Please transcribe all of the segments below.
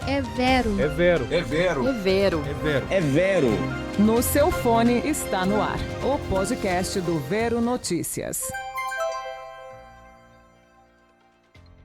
É Vero. É Vero. É Vero. É Vero. É Vero. É Vero. No seu fone está no ar o podcast do Vero Notícias.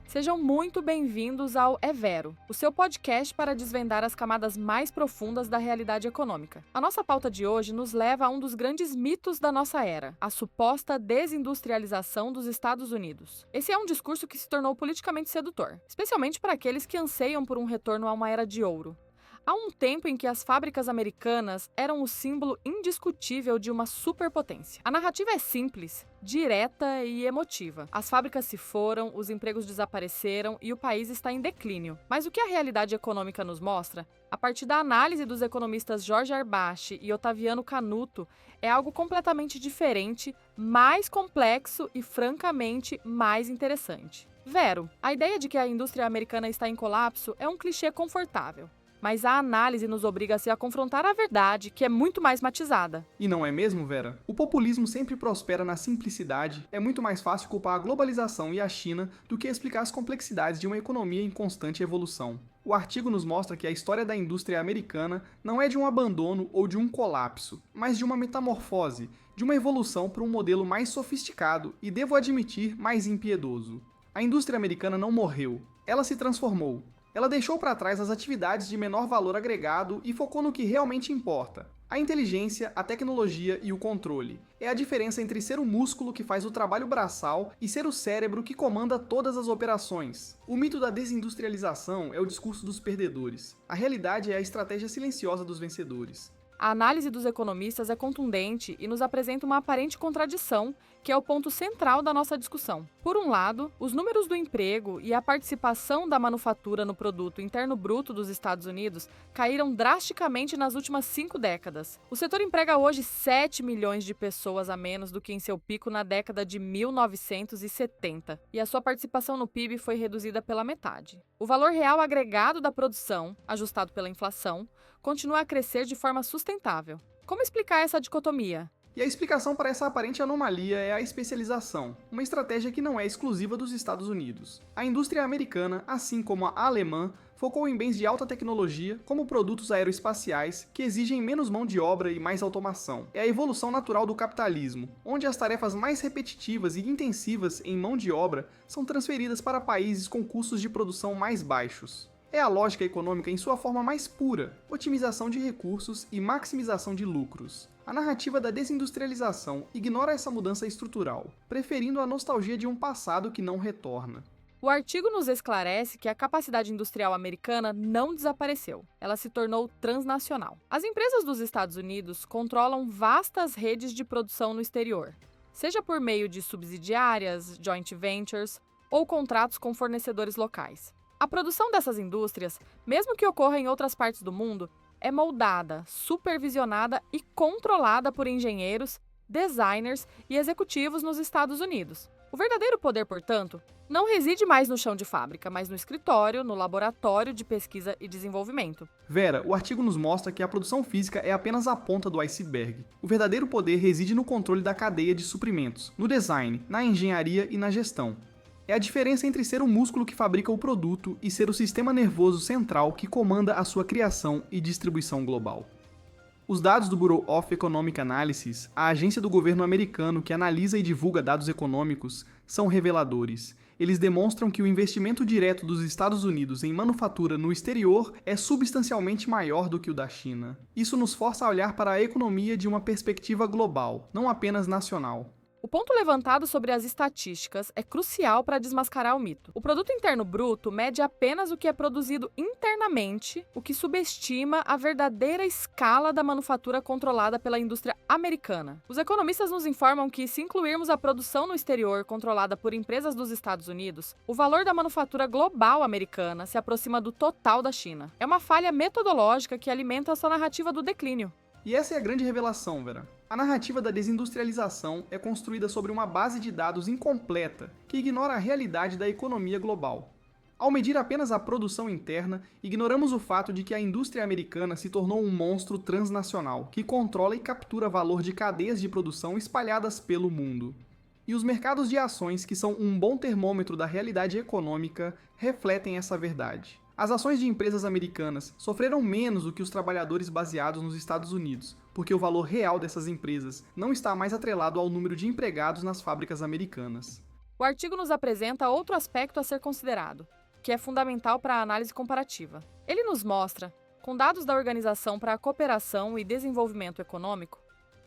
Sejam muito bem-vindos ao É Vero, o seu podcast para desvendar as camadas mais profundas da realidade econômica. A nossa pauta de hoje nos leva a um dos grandes mitos da nossa era, a suposta desindustrialização dos Estados Unidos. Esse é um discurso que se tornou politicamente sedutor, especialmente para aqueles que anseiam por um retorno a uma era de ouro. Há um tempo em que as fábricas americanas eram o símbolo indiscutível de uma superpotência. A narrativa é simples, direta e emotiva. As fábricas se foram, os empregos desapareceram e o país está em declínio. Mas o que a realidade econômica nos mostra, a partir da análise dos economistas Jorge Arbache e Otaviano Canuto, é algo completamente diferente, mais complexo e, francamente, mais interessante. Vero, a ideia de que a indústria americana está em colapso é um clichê confortável. Mas a análise nos obriga-se a confrontar a verdade, que é muito mais matizada. E não é mesmo, Vera? O populismo sempre prospera na simplicidade. É muito mais fácil culpar a globalização e a China do que explicar as complexidades de uma economia em constante evolução. O artigo nos mostra que a história da indústria americana não é de um abandono ou de um colapso, mas de uma metamorfose, de uma evolução para um modelo mais sofisticado e, devo admitir, mais impiedoso. A indústria americana não morreu, ela se transformou. Ela deixou para trás as atividades de menor valor agregado e focou no que realmente importa: a inteligência, a tecnologia e o controle. É a diferença entre ser o músculo que faz o trabalho braçal e ser o cérebro que comanda todas as operações. O mito da desindustrialização é o discurso dos perdedores. A realidade é a estratégia silenciosa dos vencedores. A análise dos economistas é contundente e nos apresenta uma aparente contradição, que é o ponto central da nossa discussão. Por um lado, os números do emprego e a participação da manufatura no produto interno bruto dos Estados Unidos caíram drasticamente nas últimas 5 décadas. O setor emprega hoje 7 milhões de pessoas a menos do que em seu pico na década de 1970, e a sua participação no PIB foi reduzida pela metade. O valor real agregado da produção, ajustado pela inflação, continua a crescer de forma sustentável. Como explicar essa dicotomia? E a explicação para essa aparente anomalia é a especialização, uma estratégia que não é exclusiva dos Estados Unidos. A indústria americana, assim como a alemã, focou em bens de alta tecnologia, como produtos aeroespaciais, que exigem menos mão de obra e mais automação. É a evolução natural do capitalismo, onde as tarefas mais repetitivas e intensivas em mão de obra são transferidas para países com custos de produção mais baixos. É a lógica econômica em sua forma mais pura, otimização de recursos e maximização de lucros. A narrativa da desindustrialização ignora essa mudança estrutural, preferindo a nostalgia de um passado que não retorna. O artigo nos esclarece que a capacidade industrial americana não desapareceu, ela se tornou transnacional. As empresas dos Estados Unidos controlam vastas redes de produção no exterior, seja por meio de subsidiárias, joint ventures ou contratos com fornecedores locais. A produção dessas indústrias, mesmo que ocorra em outras partes do mundo, é moldada, supervisionada e controlada por engenheiros, designers e executivos nos Estados Unidos. O verdadeiro poder, portanto, não reside mais no chão de fábrica, mas no escritório, no laboratório de pesquisa e desenvolvimento. Vera, o artigo nos mostra que a produção física é apenas a ponta do iceberg. O verdadeiro poder reside no controle da cadeia de suprimentos, no design, na engenharia e na gestão. É a diferença entre ser o músculo que fabrica o produto e ser o sistema nervoso central que comanda a sua criação e distribuição global. Os dados do Bureau of Economic Analysis, a agência do governo americano que analisa e divulga dados econômicos, são reveladores. Eles demonstram que o investimento direto dos Estados Unidos em manufatura no exterior é substancialmente maior do que o da China. Isso nos força a olhar para a economia de uma perspectiva global, não apenas nacional. O ponto levantado sobre as estatísticas é crucial para desmascarar o mito. O produto interno bruto mede apenas o que é produzido internamente, o que subestima a verdadeira escala da manufatura controlada pela indústria americana. Os economistas nos informam que, se incluirmos a produção no exterior controlada por empresas dos Estados Unidos, o valor da manufatura global americana se aproxima do total da China. É uma falha metodológica que alimenta a sua narrativa do declínio. E essa é a grande revelação, Vera. A narrativa da desindustrialização é construída sobre uma base de dados incompleta, que ignora a realidade da economia global. Ao medir apenas a produção interna, ignoramos o fato de que a indústria americana se tornou um monstro transnacional, que controla e captura valor de cadeias de produção espalhadas pelo mundo. E os mercados de ações, que são um bom termômetro da realidade econômica, refletem essa verdade. As ações de empresas americanas sofreram menos do que os trabalhadores baseados nos Estados Unidos, porque o valor real dessas empresas não está mais atrelado ao número de empregados nas fábricas americanas. O artigo nos apresenta outro aspecto a ser considerado, que é fundamental para a análise comparativa. Ele nos mostra, com dados da Organização para a Cooperação e Desenvolvimento Econômico,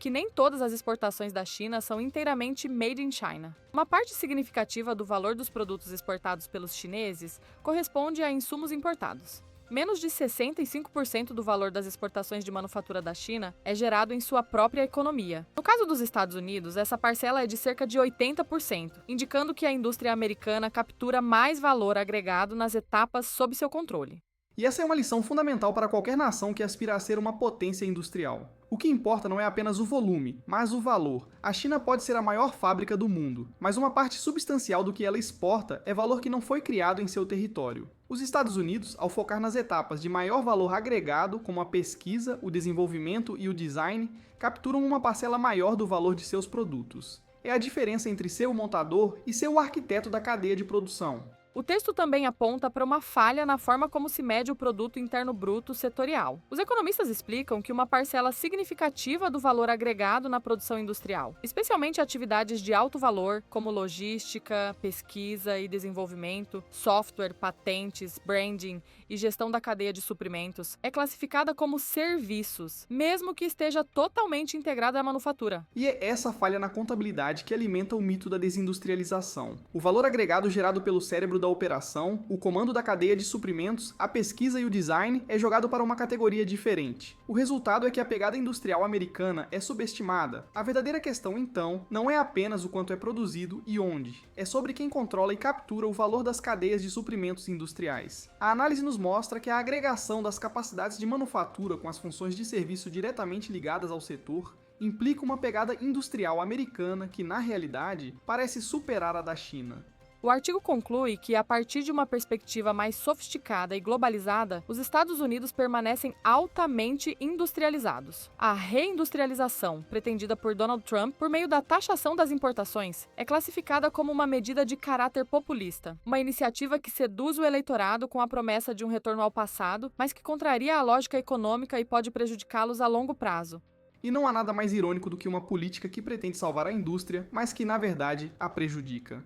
que nem todas as exportações da China são inteiramente made in China. Uma parte significativa do valor dos produtos exportados pelos chineses corresponde a insumos importados. Menos de 65% do valor das exportações de manufatura da China é gerado em sua própria economia. No caso dos Estados Unidos, essa parcela é de cerca de 80%, indicando que a indústria americana captura mais valor agregado nas etapas sob seu controle. E essa é uma lição fundamental para qualquer nação que aspira a ser uma potência industrial. O que importa não é apenas o volume, mas o valor. A China pode ser a maior fábrica do mundo, mas uma parte substancial do que ela exporta é valor que não foi criado em seu território. Os Estados Unidos, ao focar nas etapas de maior valor agregado, como a pesquisa, o desenvolvimento e o design, capturam uma parcela maior do valor de seus produtos. É a diferença entre ser o montador e ser o arquiteto da cadeia de produção. O texto também aponta para uma falha na forma como se mede o produto interno bruto setorial. Os economistas explicam que uma parcela significativa do valor agregado na produção industrial, especialmente atividades de alto valor, como logística, pesquisa e desenvolvimento, software, patentes, branding e gestão da cadeia de suprimentos, é classificada como serviços, mesmo que esteja totalmente integrada à manufatura. E é essa falha na contabilidade que alimenta o mito da desindustrialização. O valor agregado gerado pelo cérebro da operação, o comando da cadeia de suprimentos, a pesquisa e o design é jogado para uma categoria diferente. O resultado é que a pegada industrial americana é subestimada. A verdadeira questão, então, não é apenas o quanto é produzido e onde, é sobre quem controla e captura o valor das cadeias de suprimentos industriais. A análise nos mostra que a agregação das capacidades de manufatura com as funções de serviço diretamente ligadas ao setor implica uma pegada industrial americana que, na realidade, parece superar a da China. O artigo conclui que, a partir de uma perspectiva mais sofisticada e globalizada, os Estados Unidos permanecem altamente industrializados. A reindustrialização, pretendida por Donald Trump por meio da taxação das importações, é classificada como uma medida de caráter populista, uma iniciativa que seduz o eleitorado com a promessa de um retorno ao passado, mas que contraria a lógica econômica e pode prejudicá-los a longo prazo. E não há nada mais irônico do que uma política que pretende salvar a indústria, mas que, na verdade, a prejudica.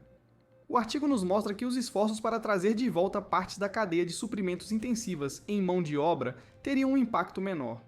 O artigo nos mostra que os esforços para trazer de volta partes da cadeia de suprimentos intensivas em mão de obra teriam um impacto menor.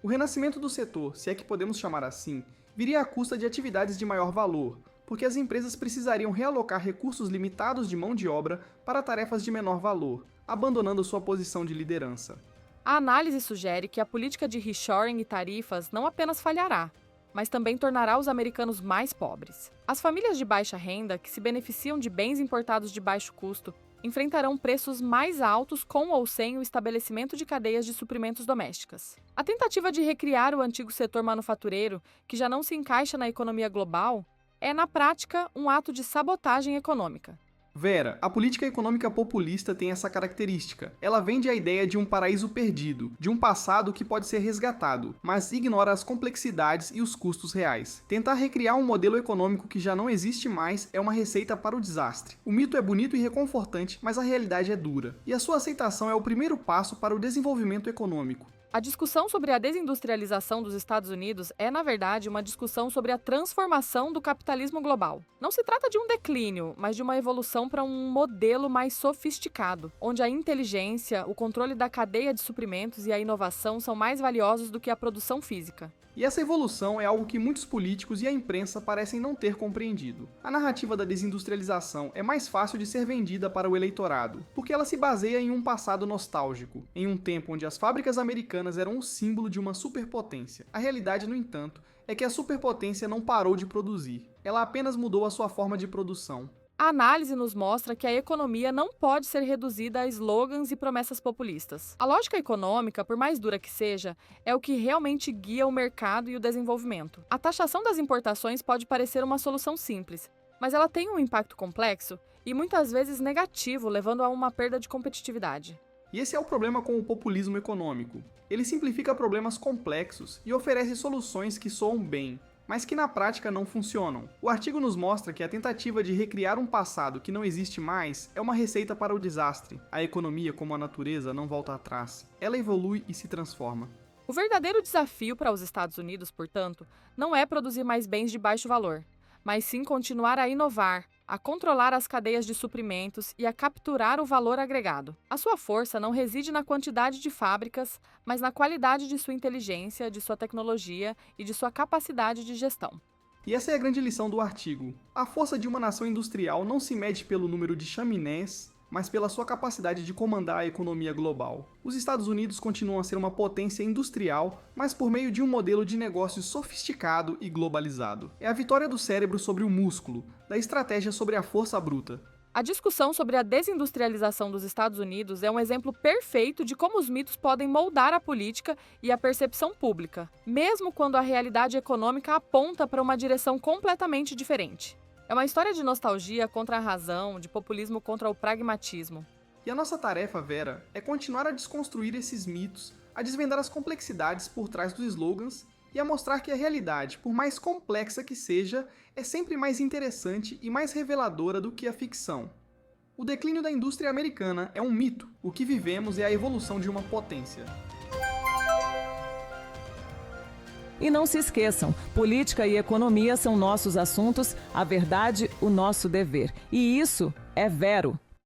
O renascimento do setor, se é que podemos chamar assim, viria à custa de atividades de maior valor, porque as empresas precisariam realocar recursos limitados de mão de obra para tarefas de menor valor, abandonando sua posição de liderança. A análise sugere que a política de reshoring e tarifas não apenas falhará, mas também tornará os americanos mais pobres. As famílias de baixa renda, que se beneficiam de bens importados de baixo custo, enfrentarão preços mais altos com ou sem o estabelecimento de cadeias de suprimentos domésticas. A tentativa de recriar o antigo setor manufatureiro, que já não se encaixa na economia global, é, na prática, um ato de sabotagem econômica. Vera, a política econômica populista tem essa característica. Ela vende a ideia de um paraíso perdido, de um passado que pode ser resgatado, mas ignora as complexidades e os custos reais. Tentar recriar um modelo econômico que já não existe mais é uma receita para o desastre. O mito é bonito e reconfortante, mas a realidade é dura. E a sua aceitação é o primeiro passo para o desenvolvimento econômico. A discussão sobre a desindustrialização dos Estados Unidos é, na verdade, uma discussão sobre a transformação do capitalismo global. Não se trata de um declínio, mas de uma evolução para um modelo mais sofisticado, onde a inteligência, o controle da cadeia de suprimentos e a inovação são mais valiosos do que a produção física. E essa evolução é algo que muitos políticos e a imprensa parecem não ter compreendido. A narrativa da desindustrialização é mais fácil de ser vendida para o eleitorado, porque ela se baseia em um passado nostálgico, em um tempo onde as fábricas americanas eram o símbolo de uma superpotência. A realidade, no entanto, é que a superpotência não parou de produzir, ela apenas mudou a sua forma de produção. A análise nos mostra que a economia não pode ser reduzida a slogans e promessas populistas. A lógica econômica, por mais dura que seja, é o que realmente guia o mercado e o desenvolvimento. A taxação das importações pode parecer uma solução simples, mas ela tem um impacto complexo e muitas vezes negativo, levando a uma perda de competitividade. E esse é o problema com o populismo econômico. Ele simplifica problemas complexos e oferece soluções que soam bem, mas que na prática não funcionam. O artigo nos mostra que a tentativa de recriar um passado que não existe mais é uma receita para o desastre. A economia, como a natureza, não volta atrás. Ela evolui e se transforma. O verdadeiro desafio para os Estados Unidos, portanto, não é produzir mais bens de baixo valor, mas sim continuar a inovar, a controlar as cadeias de suprimentos e a capturar o valor agregado. A sua força não reside na quantidade de fábricas, mas na qualidade de sua inteligência, de sua tecnologia e de sua capacidade de gestão. E essa é a grande lição do artigo. A força de uma nação industrial não se mede pelo número de chaminés, mas pela sua capacidade de comandar a economia global. Os Estados Unidos continuam a ser uma potência industrial, mas por meio de um modelo de negócio sofisticado e globalizado. É a vitória do cérebro sobre o músculo, da estratégia sobre a força bruta. A discussão sobre a desindustrialização dos Estados Unidos é um exemplo perfeito de como os mitos podem moldar a política e a percepção pública, mesmo quando a realidade econômica aponta para uma direção completamente diferente. É uma história de nostalgia contra a razão, de populismo contra o pragmatismo. E a nossa tarefa, Vera, é continuar a desconstruir esses mitos, a desvendar as complexidades por trás dos slogans e a mostrar que a realidade, por mais complexa que seja, é sempre mais interessante e mais reveladora do que a ficção. O declínio da indústria americana é um mito. O que vivemos é a evolução de uma potência. E não se esqueçam, política e economia são nossos assuntos, a verdade, o nosso dever. E isso é Vero.